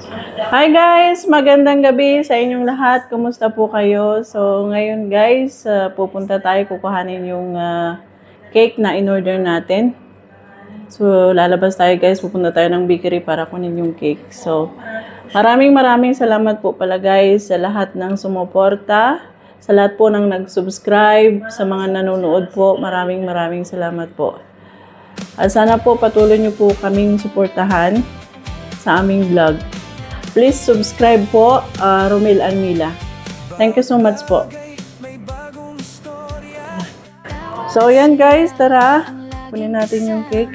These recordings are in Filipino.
Hi guys! Magandang gabi sa inyong lahat. Kumusta po kayo? So ngayon guys, pupunta tayo kukuhanin yung cake na in-order natin. So lalabas tayo guys, pupunta tayo ng bakery para kunin yung cake. So maraming salamat po pala guys sa lahat ng sumuporta, sa lahat po ng nag-subscribe, sa mga nanonood po. Maraming salamat po. At sana po patuloy niyo po kaming suportahan sa aming vlog. Please subscribe po, Romel Almila. Thank you so much po. So, yan guys, tara. Kunin natin yung cake.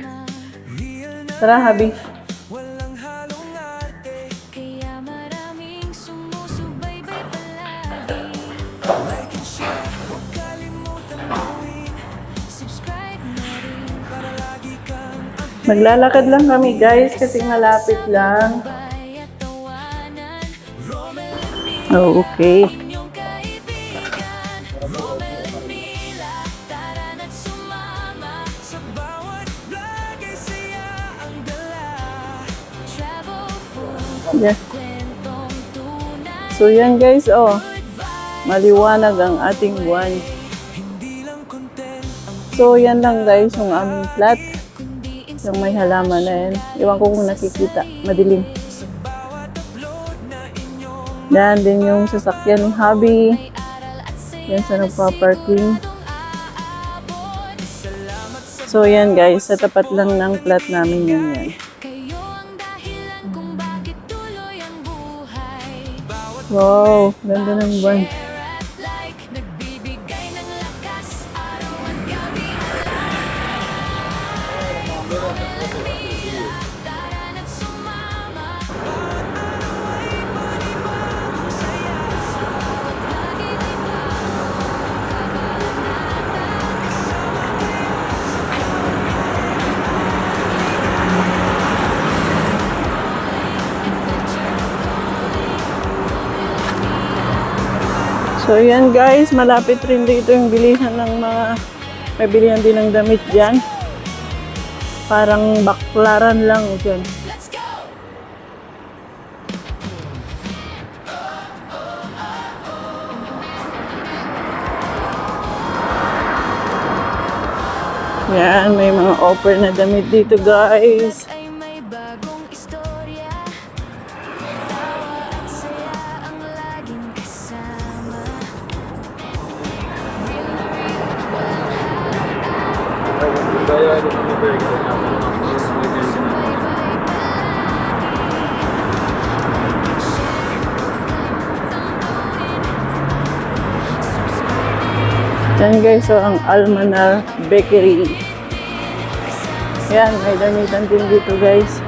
Tara, Habi. Maglalakad lang kami guys kasi malapit lang. Oh, okay. Yeah. So yan guys, oh. Maliwanag ang ating buwan. So yan lang guys yung aming flat. Yung may halaman na yan. Iwan ko kung nakikita. Madilim. Yan din yung sasakyan ng Habi. Yan sa nagpa-parking. So yan guys, sa tapat lang ng flat namin yan. Wow, ganda ng buwan. So yan guys, malapit rin dito yung bilihan ng mga, may bilihan din ng damit dyan. Parang baklaran lang dyan. Yan, may mga offer na damit dito guys. Yan guys, so ang Almanar Bakery. Yan, may damitan din dito guys.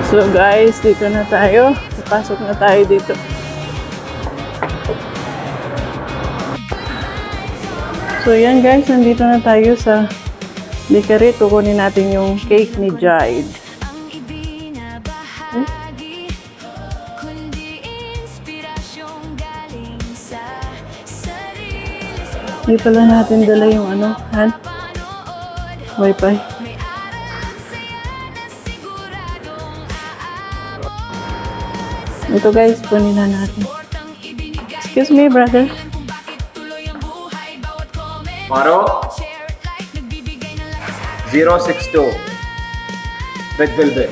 So guys, dito na tayo. Pasok na tayo dito. So yan guys, nandito na tayo sa bakery. Kukunin natin yung cake ni Jade. Hindi pala natin dala yung ano, Wi-Fi. Ito guys, kunin na natin. Excuse me, brother. Maro 062 Red Velvet.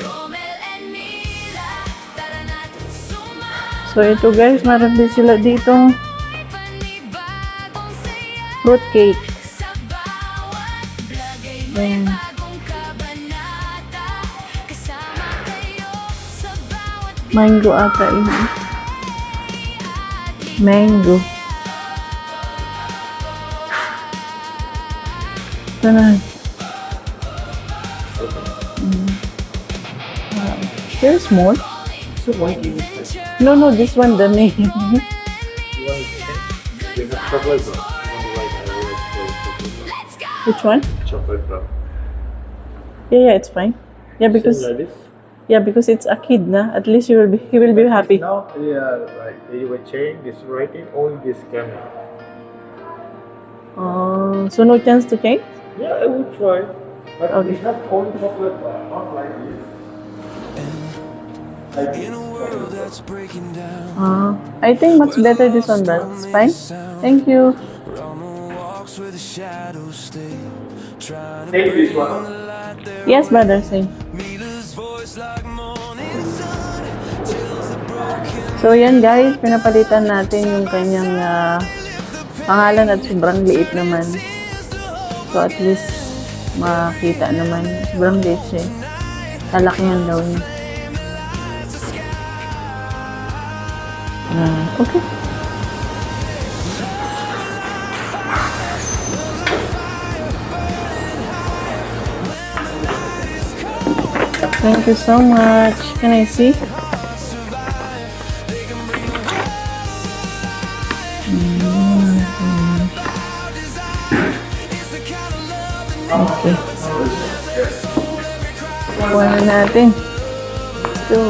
So ito guys, meron din sila ditong fruit cake. Ayan. Mango ata yun. Mango. Ito na. There's more. So why do you No, this one, the name. chocolate? Which one? Chocolate brown. Yeah, it's fine. Yeah, because Similar this. because it's a kid na. At least he will be happy. Now, like you will change this rating only this camera. So no chance to change? Yeah, I will try. But Okay. it's not only chocolate bar, not like this. Like this. I think much better this one, but it's fine. Thank you. Take this one. Yes, brother, same. So yan guys, pinapalitan natin yung kanyang pangalan at sobrang liit naman. So at least makita naman. Sobrang liit siya. Kalakihan daw niya. Okay. Thank you so much. Can I see? Okay. Kuha na natin. So,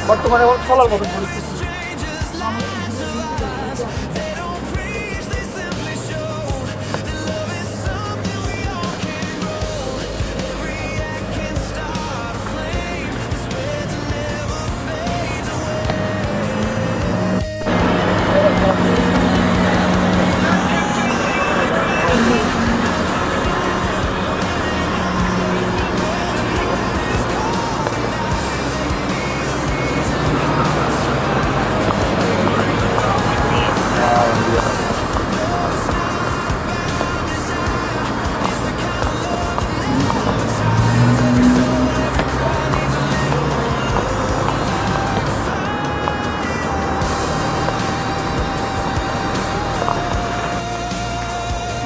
বর্তমানে চলার মতো পরিস্থিতি।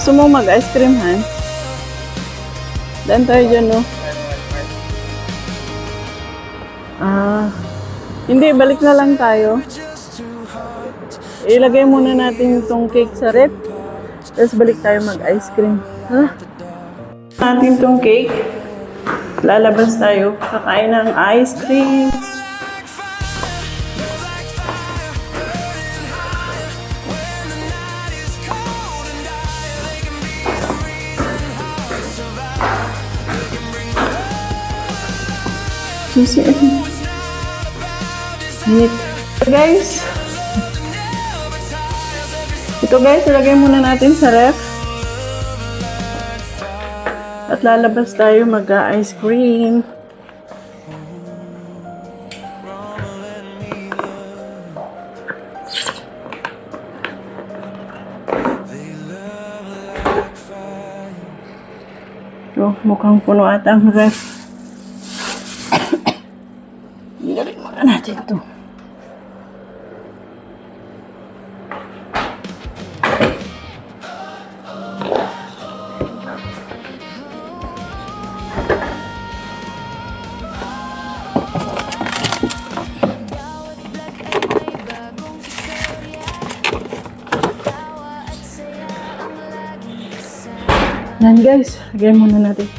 gusto mo mag-ice cream, Han? Daan tayo dyan, no? Hindi, balik na lang tayo. Ilagay muna natin itong cake sa rep. Tapos balik tayo mag-ice cream. Natin itong cake. Lalabas tayo. Kakain ng ice cream. Susi. Init. Guys. Ito guys, ilagay muna natin sa ref. At lalabas tayo mag-ice cream. Ito, mukhang puno ata ang ref. Ilagay muna natin ito. Yan guys, lagay muna natin.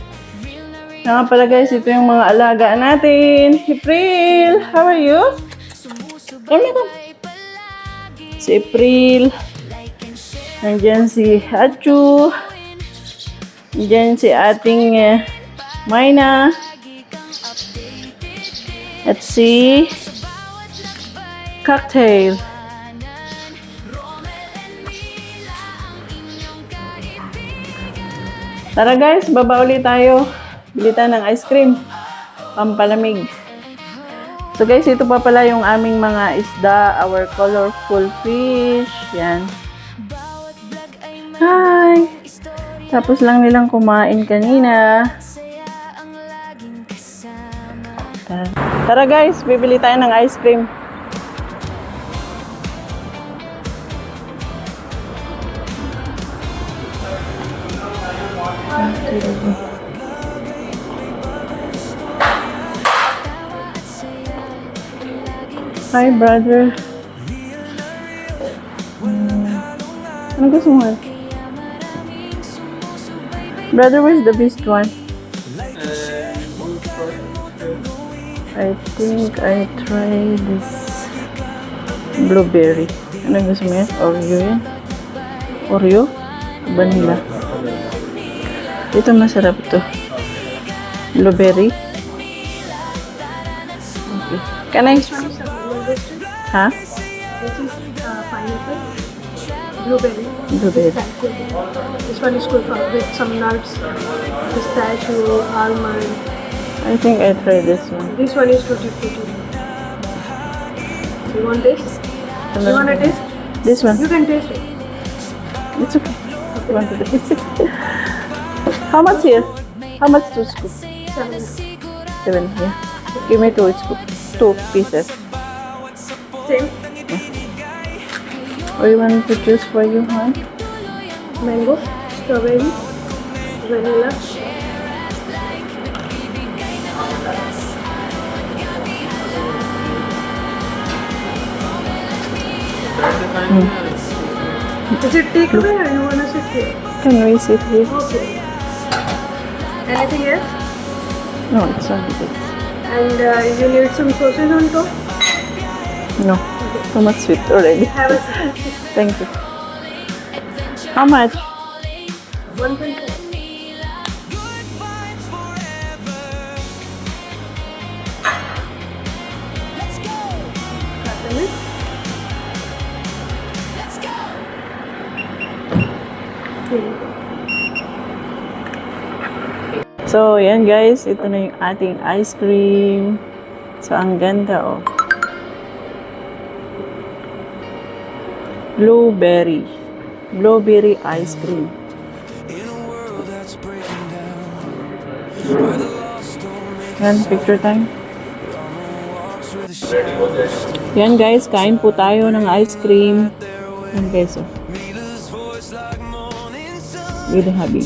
Nga pala guys, ito yung mga alaga natin. April, how are you? Come na. Si April. Nandiyan si Achu. Nandiyan si ating Mayna. At si Cocktail. Tara guys, baba ulit tayo. Bili tayo ng ice cream. Pampalamig. So guys, ito pa pala yung aming mga isda. Our colorful fish. Yan. Hi! Tapos lang nilang kumain kanina. Tara guys, bibili tayo ng ice cream. Hi, brother. Ano gusto mo? Brother, where's the best one? I think I try this blueberry. Ano gusto mo yan? Oreo yan? Oreo? Vanilla. Ito masarap to. Blueberry. Okay. Can I? Ha? This is pineapple, blueberry. Blueberry. This one is good for with some nuts, pistachio, almond. I think I try this one. This one is tutti frutti. You want this? You want a taste? This one. You can taste it. It's okay. You want to taste it? How much here? How much two scoop? 7. 7 here. Give me 2 scoop. 2 pieces. Same. Or you want to choose for you, huh? Mango, strawberry, vanilla. Is it takeaway or you wanna sit here? Can we sit here? Okay. Anything else? No, it's only this. And you need some sauces on top? No. Too much sweet already. Have a seat. Thank you. How much? 1.5. So, yan guys. Ito na yung ating ice cream. So, ang ganda, oh. Blueberry. Blueberry ice cream. Yan, picture time. Yan guys, kain po tayo ng ice cream. Yan guys, oh. With the hubby.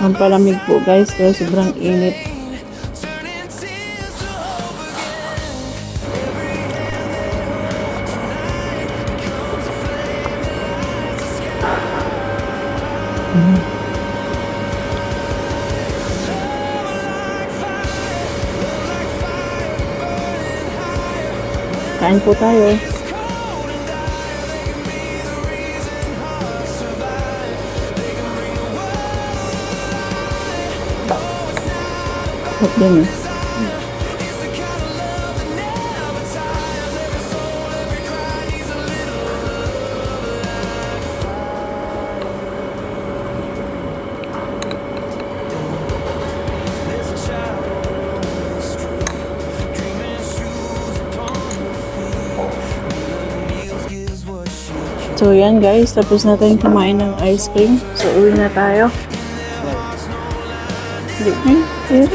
Ang palamig po guys, kaya sobrang init. Kain po tayo. Sarap din eh. So yan guys, tapos na tayong kumain ng ice cream. So uwi na tayo. Hindi na yun.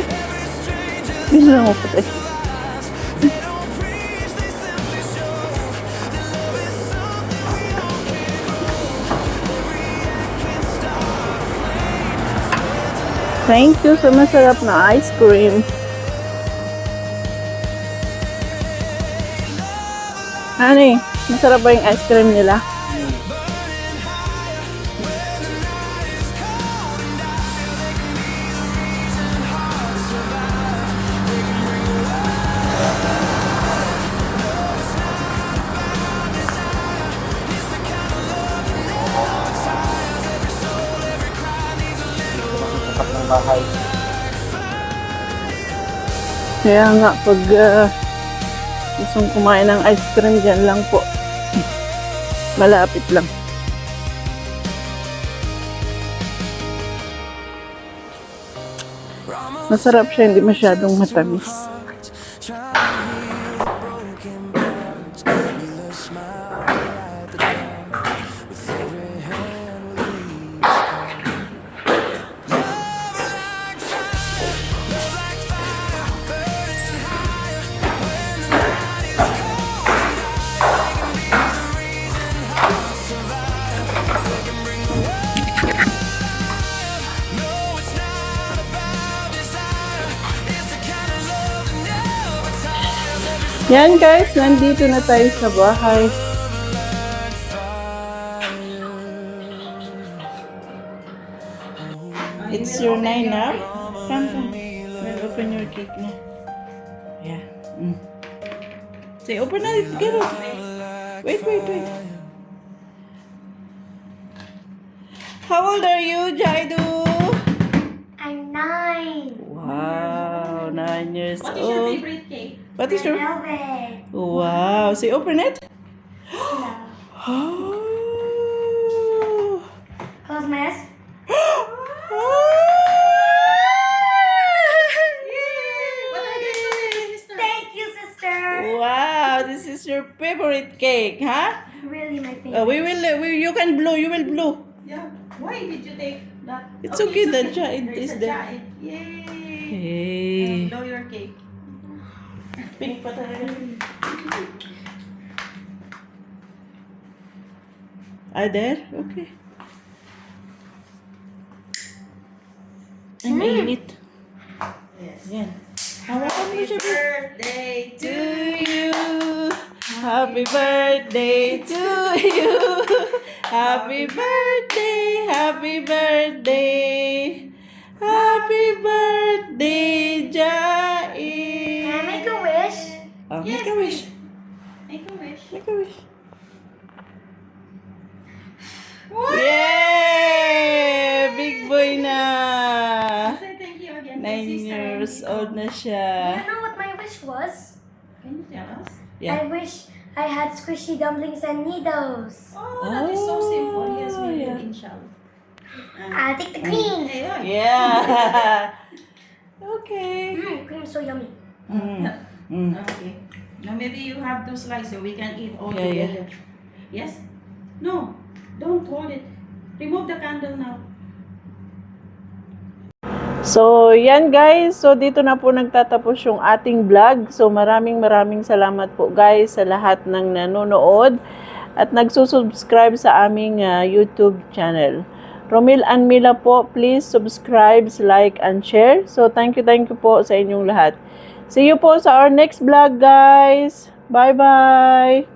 Hindi na ako patay. Thank you sa masarap na ice cream. Honey, masarap ba yung ice cream nila? Sakap ng bahay. Kaya nga, pag gustong kumain ng ice cream, dyan lang po. Malapit lang. Masarap siya, hindi masyadong matamis. Yan guys, nandito na tayo sa bahay. It's your 9 now? Come. We'll open your cake na. Yeah. Say, open na. Get it. Wait. How old are you, Jaidu? I'm 9. Wow, 9 years What is your old. favorite cake? What is your... Velvet. Wow. Say, open it. No. Oh. Close my eyes. Thank you, sister. Wow, this is your favorite cake, huh? Really my favorite. You can blow, you will blow. Yeah. Why did you take that? It's okay, the jar There is a there. jar. Yay! Hey. Blow your cake. Pink pa talaga. There? Okay. Ay, mainit. Yes. Yan. Hawakan mo siya. Birthday To you. Happy birthday to you. Happy birthday, happy birthday. Happy birthday, Jai. Can I make a wish? Oh, Yes, make a wish. Make a wish. Make a wish. Yay! Big boy na. Say thank you again. 9 years old na Do siya. you know what my wish was? Can you tell us? Yeah. I wish I had squishy dumplings and needles. Oh, that is so simple. Yes, we yeah. will, inshallah. I'll take the cream. Yeah. Okay. Cream is so yummy. Okay. Now maybe you have to slice so we can eat all Yeah, yeah. together. Yes? No. Don't hold it. Remove the candle now. So, yan guys. So, dito na po nagtatapos yung ating vlog. So, maraming salamat po guys sa lahat ng nanonood at nagsusubscribe sa aming YouTube channel. Romil and Mila po, please subscribe, like, and share. So, thank you po sa inyong lahat. See you po sa our next vlog guys. Bye-bye!